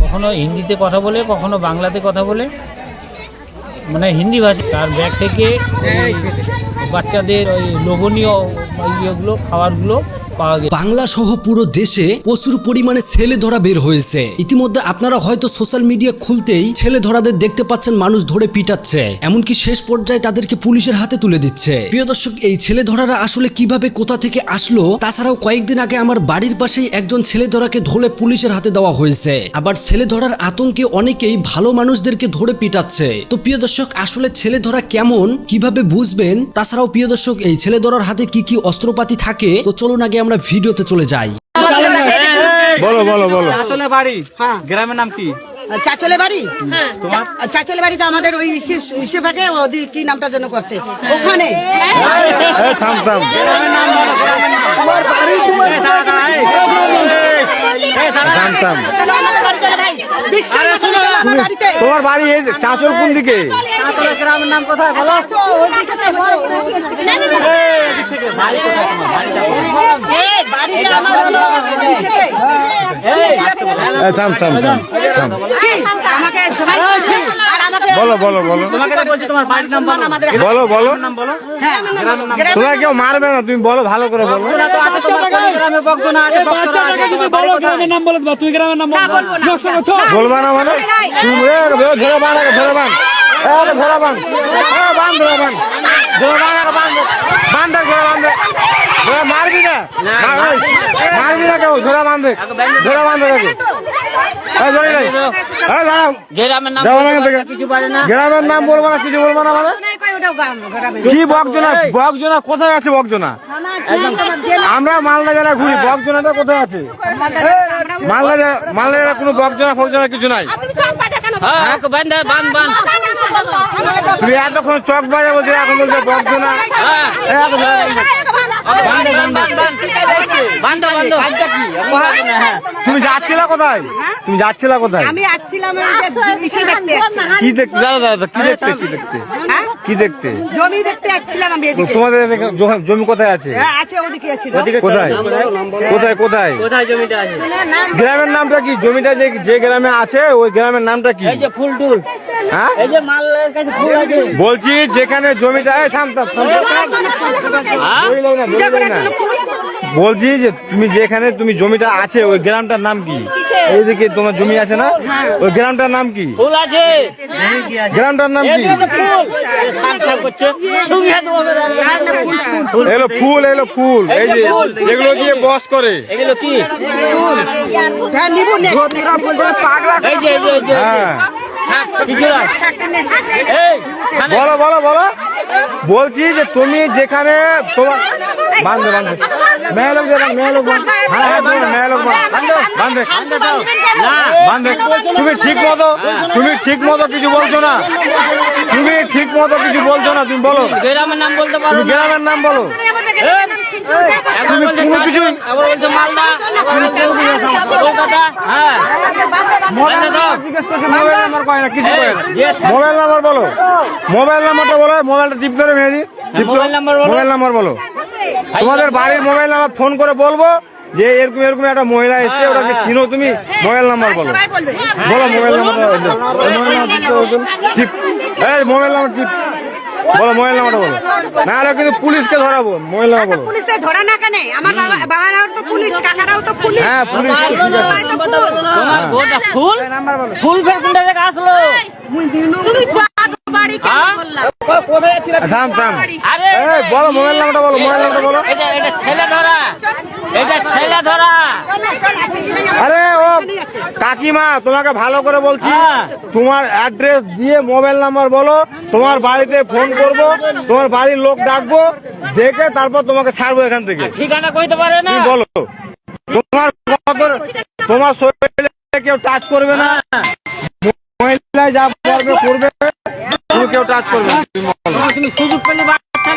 কখনো হিন্দিতে কথা বলে, কখনো বাংলাতে কথা বলে, মানে হিন্দি ভাষা। তার ব্যাগ থেকে বাচ্চাদের ওই লোভনীয় ইয়েগুলো, খাবারগুলো পাওয়া গেছে। বাংলা সহ পুরো দেশে প্রচুর পরিমাণে ছেলে ধরা বের হয়েছে। ইতিমধ্যে আপনারা হয়তো সোশ্যাল মিডিয়া খুলতেই ছেলে ধরাদের দেখতে পাচ্ছেন, মানুষ ধরে পিটাচ্ছে, এমনকি শেষ পর্যায়ে তাদেরকে পুলিশের হাতে তুলে দিচ্ছে। প্রিয় দর্শক, এই ছেলে ধরারা আসলে কিভাবে, কোথা থেকে আসলো? তাছাড়াও কয়েকদিন আগে আমার বাড়ির পাশেই একজন ছেলে ধরাকে ধরে পুলিশের হাতে দেওয়া হয়েছে। আবার ছেলে ধরার আতঙ্কে অনেকেই ভালো মানুষদেরকে ধরে পিটাচ্ছে। তো প্রিয় দর্শক, আসলে ছেলে ধরা কেমন, কিভাবে বুঝবেন? তাছাড়াও প্রিয় দর্শক, এই ছেলে ধরার হাতে কি কি অস্ত্রপাতি থাকে, তো চলুন আগে আমরা ভিডিওতে চলে যাই। বলো বলো বলো। চাচলে বাড়ি, হ্যাঁ, গ্রামের নাম কি? চাচলে বাড়ি। তোমার চাচলে বাড়ি তো আমাদের ওই ইসেভাগে ওদের কি নামটা জন্য করছে ওখানে। থাম থাম। গ্রামের নাম বলো, গ্রামের নাম। তোমার বাড়ি, তোমার তোমার বাড়ি এই চাচল কোন দিকে? চাচলের গ্রামের নাম কোথায় বলো? বলো বলো বলো বলো বলো। তোমরা কেউ মারবে না, তুমি বলো, ভালো করে বলো। বলবা না মানে ধরে বান, ধরে বান, ধরে বান, বান ধরে বান, ধরে বান, বান্ধে ধরে বান্ধে, মারবি না, মারবি না কেউ, ধরে বান্ধে, ধরে বান্ধে কেউ। গ্রামের নাম বলবো না, কিছু বলবো না মানে কি? বকজনা, বকজনা কোথায় আছে? বকজনা আমরা মালদা জেলা ঘুরি, বকজনাটা কোথায় আছে? মালদা জেলা কোনো বকজনা ফকজনা কিছু নাই। তুমি এতক্ষণ চক বাজে বলছো, এখন বলছো বকজনা। তুমি যাচ্ছিলা কোথায়? তুমি যাচ্ছিলা কোথায়? আমি আসছিলাম কি দেখতে? দাদা দাদা, কি দেখতে? কি দেখতে? কি দেখতে? জমি দেখতে আসছিলাম আমি। তোমাদের জমি কোথায় আছে? আছে ওদিকে আছে। কোথায় কোথায় কোথায় কোথায় জমিটা আছে? গ্রামের নামটা কি? জমিটা যে গ্রামে আছে ওই গ্রামের নামটা কি? ফুলটুল, হ্যাঁ, এই যে মালের কাছে ফুল আছে। বলছি যেখানে জমিটা, বলছি যে তুমি যেখানে তুমি জমিটা আছে ওই গ্রামটার নাম কি? এইদিকে তোমার জমি আছে না, ওই গ্রামটার নাম কি? ফুল আছে। গ্রামটার নাম কি? এলো ফুল, এলো ফুল, এই যে যেগুলো দিয়ে বস করে এগুলো কি? বলো বলো বলো। বলছি যে তুমি যেখানে তোমার বান্ধে বান্ধে মেয়ে লোক যাবেন, মেয়ে লোক মেয়ে লোক বান্ধে বান্ধে। তুমি ঠিক মতো, তুমি ঠিক মতো কিছু বলছো না, তুমি ঠিক মতো কিছু বলছো না। তুমি বলো গ্রামের নাম বলতে পারো? গ্রামের নাম বলো। তুমি কোনো কিছু জিজ্ঞেস করছি, মোবাইল নাম্বার কয় না, কিছু কয় না। মোবাইল নাম্বার বলো, মোবাইল নাম্বারটা বলো। মোবাইলটা টিপ ধরে মেয়েদি, মোবাইল নাম্বার বলো। তোমাদের বাড়ির মোবাইল নাম্বার ফোন করে বলবো যে এরকম এরকম একটা মহিলা এসছে, ওটাকে চিনো তুমি, মোবাইল নাম্বার বলো। বলো মোবাইল নাম্বারটা, মোবাইল নাম্বার টিপ বলো, মোবাইল নাম্বারটা বলো, নাহলে কিন্তু পুলিশকে ধরাবো। মোবাইল নাম্বার বলো। পুলিশে ধরা না কেন? আমার বাবারাও তো পুলিশ, কাকারাও তো পুলিশ। হ্যাঁ পুলিশ, ফুল ফুল কোনটা থেকে আসলো? বলো মোবাইল নাম্বারটা বলো, মোবাইল নাম্বারটা বলো। এটা ছেলে ধরা, এটা ছেলে ধরা। আরে ও কাকিমা, তোমাকে ভালো করে বলছি, তোমার অ্যাড্রেস দিয়ে মোবাইল নাম্বার বলো, তোমার বাড়িতে ফোন করব, তোমার বাড়ির লোক ডাকবো, দেখে তারপর তোমাকে ছাড়বো এখান থেকে। ঠিকানা কইতে পারে না? তুমি বলো, তোমার শরীরে কেউ টাচ করবে না, মহিলা যা করবে করবে, তুমি কেউ টাচ করবে না। তুমি সুযোগ পেলে বাচ্চা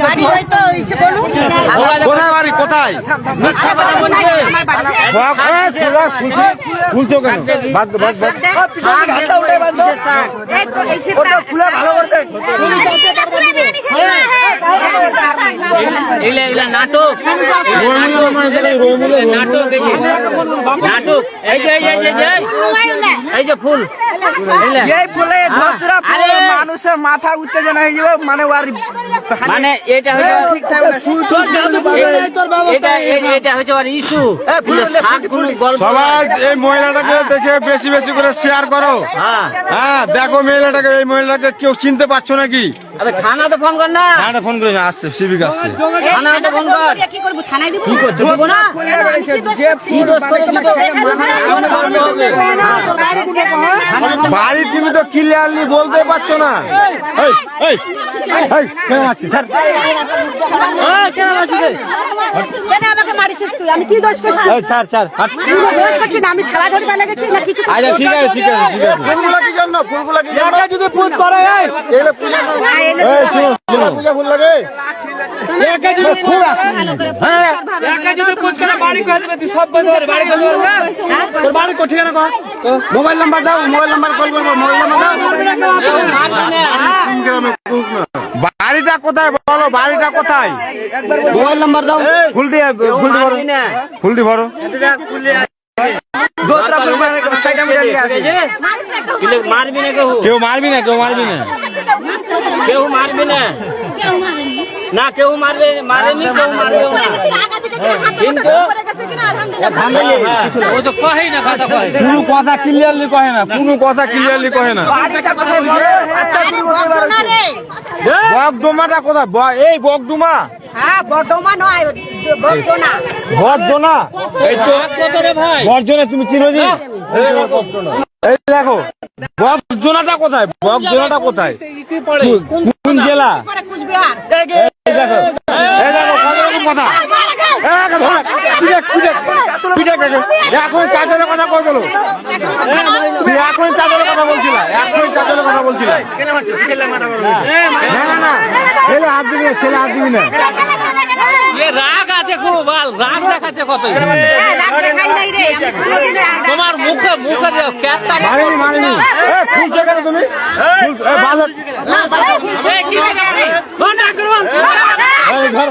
বাড়ি হয়তো এসে বলুন। কোথায় বাড়ি কোথায় আমার বাড়ি। খুলছো কেন বাদ দে, বাদ দে। এই তো এসে নাটক নাটক নাটক এই যে ফুল এই ফুলে ধরছরা পুরো মানুষের মাথা উত্তেজনা হয়ে যাবে মানে ওর মানে এটা এটা হচ্ছে ওর ইস্যু সবাই এই মহিলাটাকে দেখে বেশি বেশি করে শেয়ার করো। হ্যাঁ দেখো মহিলাটাকে, এই মহিলাটাকে কেউ চিনতে পারছো নাকি? থানা তো ফোন কর না, হ্যাঁ ফোন করে আসছে, সিভিক আসছে। থানা তো ফোন কর। কি করব? থানায় দিব। কি করতে দিব না? কি দোষ করেছি তো? বাড়ি তুমি তো ক্লিয়ারলি বলতে পারছো না। এই এই এই কেন আছিস স্যার? কেন আছিস? কেন আমাকে মারিছিস তুই? আমি কি দোষ করছি? এই ছাড় ছাড় হাট। আমি দোষ করছি না, আমি ছাড়া ধরে পালা গেছি না কিছু। আচ্ছা ঠিক আছে ঠিক আছে ঠিক আছে। ফুলগুলো কি জন্য? ফুলগুলো কি জন্য? যদি পুজ করে এই শুনো শুনো পূজা ফুল লাগে। ফুল আসছে। একা যদি পুজ করে বাড়ি করে দেবে তুই সব বন্ধ করে বাড়ি করে দেবে তোর বাড়ি কো ঠিকানা কর মোবাইল নাম্বার দাও, মোবাইল নাম্বার কল করবো, মোবাইল নাম্বার দাও। বাড়িটা কোথায় বলো, বাড়িটা কোথায়? মোবাইল নাম্বার দাও। ফুল দিয়ে ভরো, ফুল দিয়ে ভরো। দোতরা ফুল সাইড আমি দিয়ে আছে মারবি না কেউ, কেউ মারবি না, কেউ মারবি না। কেউ মারবি না, না কেউ মারবে, মারেনি কেউ মারবেও না। কিন্তু ও তো কহেই না কথা কয়। কোনো কথা ক্লিয়ারলি কহে না, কোনো কথা ক্লিয়ারলি কহে না। বকডোমাটা কোথায়? এই বকডোমা, হ্যাঁ বড়মা নয় বড়জনা। বকডোনা এই তো কত রে ভাই? বর্জনে তুমি চিনো জি? এই দেখো বকজোনাটা কোথায়, বকজোনাটা কোথায়, কোন জেলা? পরে কুচবিহার। এই দেখো, এই দেখো কত রকম কথা। এখন চাদরের কথা কই বলো? তুই এখন চাদরের কথা বলছিলা, এখন চাদরের কথা বলছিলা। না না না, ছেলে হাত দিবি না, ছেলে হাত দিবি না। এ রাগ আছে খুব, বাল রাগ দেখাচ্ছে কত। রাগ দেখাই নাই রে, আমি কোনোদিন রাগ দেখাই তোমার মুখে মুখে ক্যাপটা মারিনি মারিনি। খুলছো কেন তুমি? বাজার ধর ধর ধর।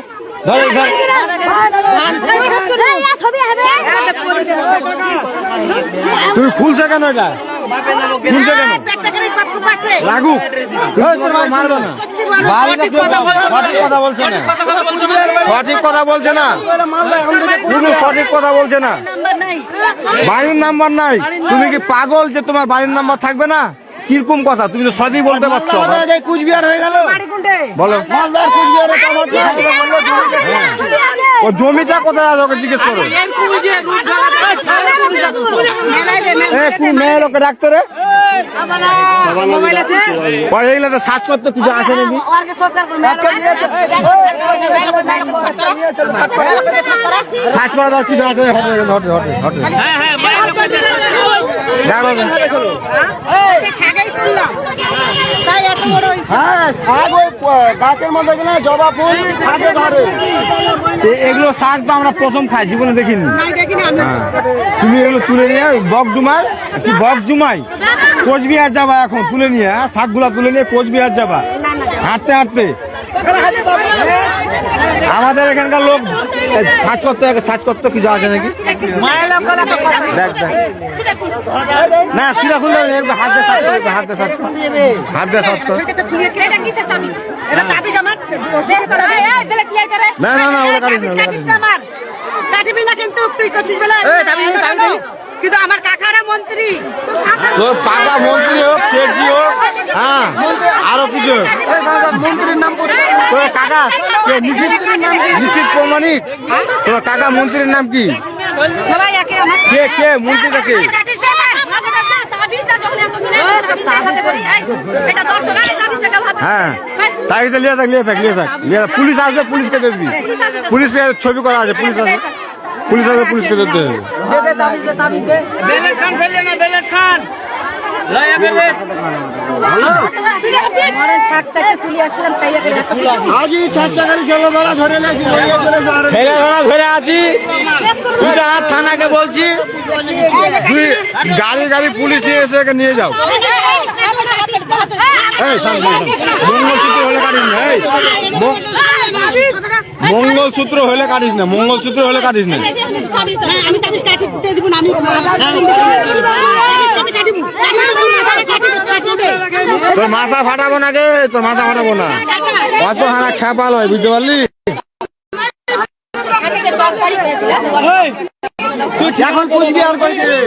তুমি খুলছো কেন এটা? খুলছো কেন? লাগু মারবে না। বাড়িটা সঠিক কথা বলছে না, সঠিক কথা বলছে না, কোনো সঠিক কথা বলছে না। বাড়ির নাম্বার নাই। তুমি কি পাগল যে তোমার বাড়ির নাম্বার থাকবে না? কিরকম কথা? তুমি তো সবই বলতে পারছো। কুচবিহার হয়ে গেল বলো। ও জমিটা কোথায় আছে ওকে জিজ্ঞেস করো। কোন মেয়ে লোকে ডাকতে রে? এইগুলো তো সার্চ করতে কিছু আসে নাকি? সার্চ করা দরকার কিছু আছে? হটে হটে হটে গাছের মধ্যে কিনা জবা ফুল শাকে ধরে। এগুলো শাক তো আমরা প্রথম খাই, জীবনে দেখিনি। তুমি এগুলো তুলে নিয়ে বকডুমার কি বকজুমাই কোচবিহার যাবা, এখন তুলে নিয়ে শাকগুলা তুলে নিয়ে কোচবিহার যাবা হাঁটতে হাঁটতে। আমাদের এখানকার লোক সার্চ করতে কিছু আছে নাকি? দেখ দেখ না, সেটা খুললে হাত দিয়ে সার্চ করবে, হাত দিয়ে সার্চ কর, হাত দিয়ে সার্চ কর। না না না, ওরা কাটিস না, কাটিবি না কিন্তু তুই করছিস বলে। কিন্তু আমার কাকারা মন্ত্রী, তোর পাকা মন্ত্রী হোক, শেঠজি হোক, হ্যাঁ আরো কিছু হোক, মন্ত্রীর নাম তোর কাকা কে? নিশ্চিত প্রমাণিক। তোর কাকা মন্ত্রীর নাম কি? সবাই একে আমার কে কে মন্ত্রীটা কে? হ্যাঁ তাই তো লিয়ে থাক লিয়ে থাক লিয়ে থাক লিয়ে থাক। পুলিশ আসবে, পুলিশকে দেখবি, পুলিশের ছবি করা আছে, পুলিশ আসবে, পুলিশ আসবে, পুলিশকে দেখতে হবে। বেলেট খান ফেললে না, বেলেট খান লয়া গেলে মরে ছাক চাকে তুলে আসলাম তাই করে এত কিছু আজই ছাত্রকারী ছেলে ধরা ধরে ছেলে ধরা ধরে আছি গুজরাট থানাকে বলছি তুই গাড়ি পুলিশ নিয়ে এসে একে নিয়ে যাও এই মঙ্গলসূত্র হলে কাটিস না এই মঙ্গলসূত্র হলে কাটিস না মঙ্গলসূত্র হলে কাটিস না আমি তাকে কাটতে দিব না আমি তোর মাথা ফাটাবো না গে তোর মাথা ফাটাবো না অত হানা খেপাল হয় বুঝতে পারলি তুই এখন বুঝবি আর কই দে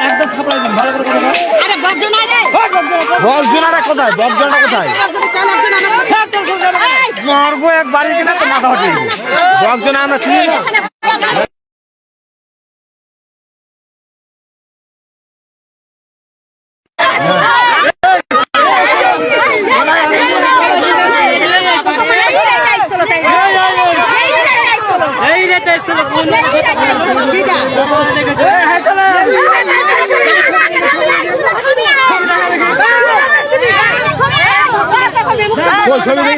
একদম খাপড়াই দিন ভালো করে কথা আরে বকজনা রে বকজনাটা কোথায় মারবো এক বাড়ি কিনা তো মাথা ফাটিয়ে দেবো বকজনা আমরা চিনি না এই রে তাই চলো কোন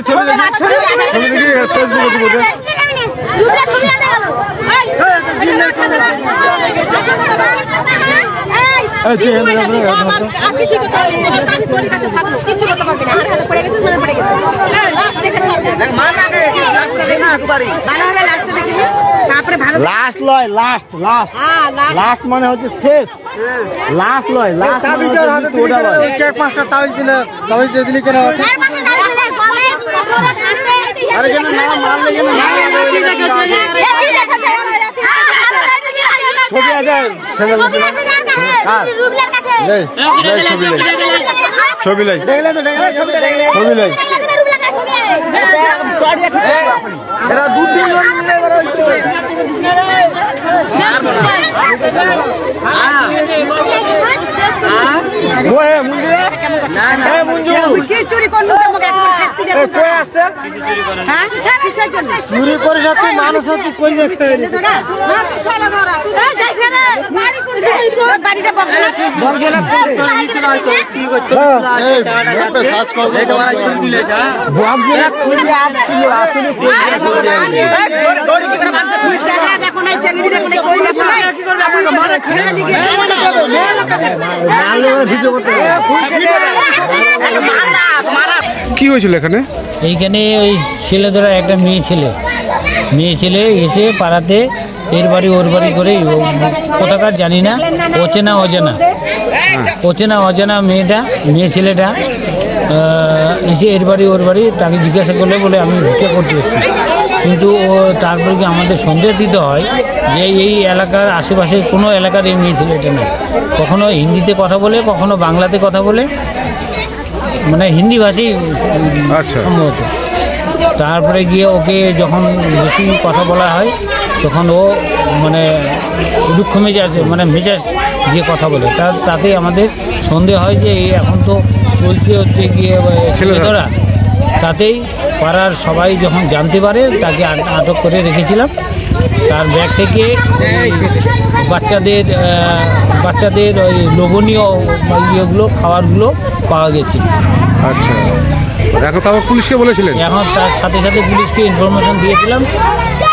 ছবি দেখি ফেসবুকে দিব লাস্ট লয় লাস্ট লাস্ট লাস্ট মানে হচ্ছে শেষ লাস্ট লয় লাস্ট ওটা লয় চার পাঁচটা তাবিজ দিলে তাবিজ দিলি কেন আরে যেন না মারলে যেন ছবি আছে ছবি লাই ছবি লাই এরা দু তিন জন মিলে কি চুরি করলো তোমাকে একবার শাস্তি দেব হ্যাঁ কিসের জন্য চুরি করে তুই মানুষ তুই কই যাচ্ছে ধরা না তুই ছেলে ধরা তুই যাইছ না বাড়ি করে বাড়িটা বকজনা বকজনা কি করছো সার্চ কর এই তোমার চুরি তুলেছা বকজনা কই আসছিল আসলে দড়ি কি করে মানুষ তুই চালা দেখো না ছেলে দেখো না কই দেখো না কি করবে আপনি মারা ছেলে দিকে নালে ভিডিও করতে কি হয়েছিল এখানে এইখানে ওই ছেলে ধরা একটা মেয়ে ছেলে এসে পাড়াতে এর বাড়ি ওর বাড়ি করে কোথাকার জানি না অচেনা অজানা মেয়ে ছেলেটা এসে এর বাড়ি ওর বাড়ি তাকে জিজ্ঞাসা করলে বলে আমি ভিক্ষা করতে এসেছি কিন্তু ও তারপরে কি আমাদের সন্দেহ দিতে হয় যে এই এলাকার আশেপাশে কোনো এলাকার এই মেয়ে ছেলেটা নেই কখনো হিন্দিতে কথা বলে কখনো বাংলাতে কথা বলে মানে হিন্দি ভাষী সম্ভবত তারপরে গিয়ে ওকে যখন বেশি কথা বলা হয় তখন ও মানে দুঃখ মেজাজ দিয়ে কথা বলে তাতে আমাদের সন্দেহ হয় যে এই এখন তো চলছে হচ্ছে গিয়ে ছেলে ধরা তাতেই পাড়ার সবাই যখন জানতে পারে তাকে আটক করে রেখেছিলাম তার ব্যাগ থেকে বাচ্চাদের ওই লোভনীয় ইয়েগুলো খাবারগুলো পাওয়া গেছে আচ্ছা এখন তারপর পুলিশকে বলেছিলেন এখন তার সাথে সাথে পুলিশকে ইনফরমেশন দিয়েছিলাম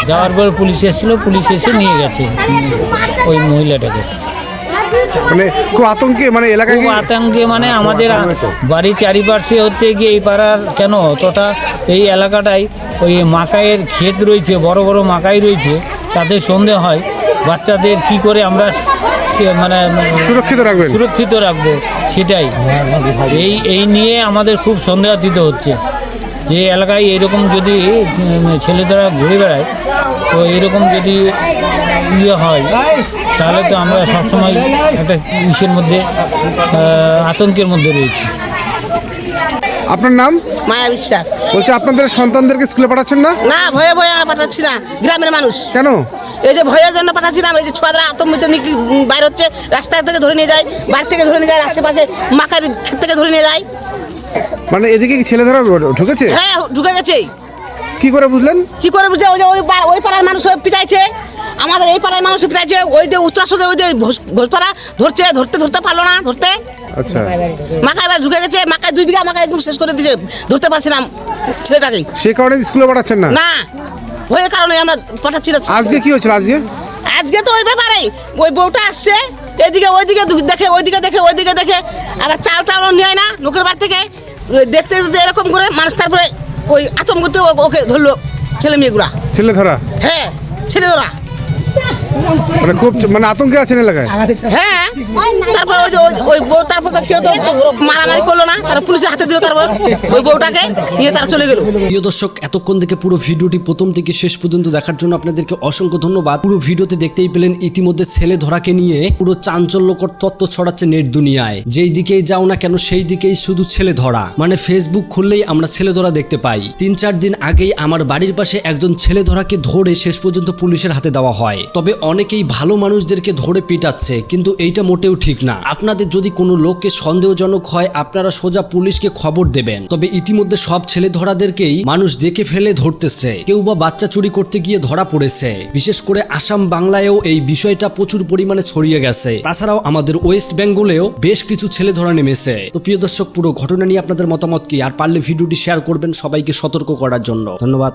যাওয়ার পর পুলিশ এসেছিলো পুলিশ এসে নিয়ে গেছে ওই মহিলাটাকে মানে খুব আতঙ্কে মানে এলাকায় খুব আতঙ্কে মানে আমাদের বাড়ির চারিপাশে হচ্ছে গিয়ে এই পাড়ার কেন তথা এই এলাকাটায় ওই মাকাইয়ের ক্ষেত রয়েছে বড় বড় মাকাই রয়েছে তাতে সন্দেহ হয় বাচ্চাদের কি করে আমরা মানে সুরক্ষিত রাখবো সেটাই এই নিয়ে আমাদের খুব সন্দেহাতীত হচ্ছে যে এলাকায় এরকম যদি ছেলেরা ঘুরে বেড়ায় তো এরকম যদি ইয়ে হয় তাহলে তো আমরা সবসময় একটা ইসের মধ্যে আতঙ্কের মধ্যে রয়েছি। আপনার নাম? মায়া বিশ্বাস। বলছে আপনাদের সন্তানদেরকে স্কুলে পাঠাচ্ছেন না? না ভয়ে আমরা পাঠাচ্ছি না গ্রামের মানুষ। কেন? এই যে ভয়ের জন্য পাঠাচ্ছিলাম এই যে ছোয়াদরা আতঙ্কিত বাইরে হচ্ছে রাস্তা থেকে ধরে নিয়ে যায় বাড়ি থেকে ধরে নিয়ে যায় আশেপাশে মাকার ক্ষেত থেকে ধরে নিয়ে যায়। মানে এদিকে কি ছেলে ধরা ঢুকেছে? হ্যাঁ ঢুকে গেছে। কি করে বুঝলেন? কি করে বুঝলে ওই পাড়ার মানুষ পিটাইছে আমাদের এই পাড়ায় মানুষ পিটাইছে, ওই যে উত্তরাসকে ওই যে ঘোষপাড়া ধরতে পারলো না ধরতে। আচ্ছা, মাকায় এবার ঢুকে গেছে, মাকায় 2 বিঘা মাকায় একদম শেষ করে দিয়েছে, ধরতে পারছি না ছেলেটাকে। সে কারণে স্কুলে পাঠাচ্ছেন না? না, ওই কারণে আমরা পাঠাচ্ছি না। আজকে কি হয়েছিল? আজকে তো ওই ব্যাপারে ওই বউটা আসছে, এদিকে ওইদিকে দেখে, ওইদিকে দেখে, আবার চালটাও নেয় না লোকের বাড়ি থেকে। দেখতে এরকম করে মানুষ, তারপরে ওই আতঙ্ক করতে ওকে ধরলো ছেলে মেয়েগুলা। ছেলে ধরা? হ্যাঁ, ছেলে ধরা। মানে খুব মানে আতঙ্কে আছেন এলাকায়? হ্যাঁ, তারপর ওই বউ, তারপর কেউ তো মারামারি করলো না, তারপর পুলিশের হাতে দিল, তারপর ওই বউটাকে নিয়ে তারা চলে গেল। প্রিয় দর্শক, এতক্ষণ থেকে পুরো ভিডিওটি প্রথম থেকে শেষ পর্যন্ত দেখার জন্য আপনাদেরকে অসংখ্য ধন্যবাদ। পুরো ভিডিওতে দেখতেই পেলেন ইতিমধ্যে ছেলে ধরাকে নিয়ে পুরো চাঞ্চল্যকর তথ্য ছড়াচ্ছে নেট দুনিয়ায়। যেই দিকেই যাও না কেন সেই দিকেই শুধু ছেলে ধরা, মানে ফেসবুক খুললেই আমরা ছেলে ধরা দেখতে পাই। 3-4 দিন আগেই আমার বাড়ির পাশে একজন ছেলে ধরাকে ধরে শেষ পর্যন্ত পুলিশের হাতে দেওয়া হয়। তবে অনেকেই ভালো মানুষদেরকে ধরে পিটাচ্ছে, কিন্তু এইটা মোটেও ঠিক না। আপনাদের যদি কোনো লোককে সন্দেহজনক হয় আপনারা সোজা পুলিশকে খবর দেবেন। তবে ইতিমধ্যে সব ছেলে ধরাদেরকেই মানুষ দেখে ফেলে ধরতেছে, কেউ বা বাচ্চা চুরি করতে গিয়ে ধরা পড়েছে। বিশেষ করে আসাম বাংলায়ও এই বিষয়টা প্রচুর পরিমাণে ছড়িয়ে গেছে। তাছাড়াও আমাদের ওয়েস্ট বেঙ্গলেও বেশ কিছু ছেলে ধরা নেমেছে। তো প্রিয় দর্শক, পুরো ঘটনা নিয়ে আপনাদের মতামত কি? আর পারলে ভিডিওটি শেয়ার করবেন সবাইকে সতর্ক করার জন্য। ধন্যবাদ।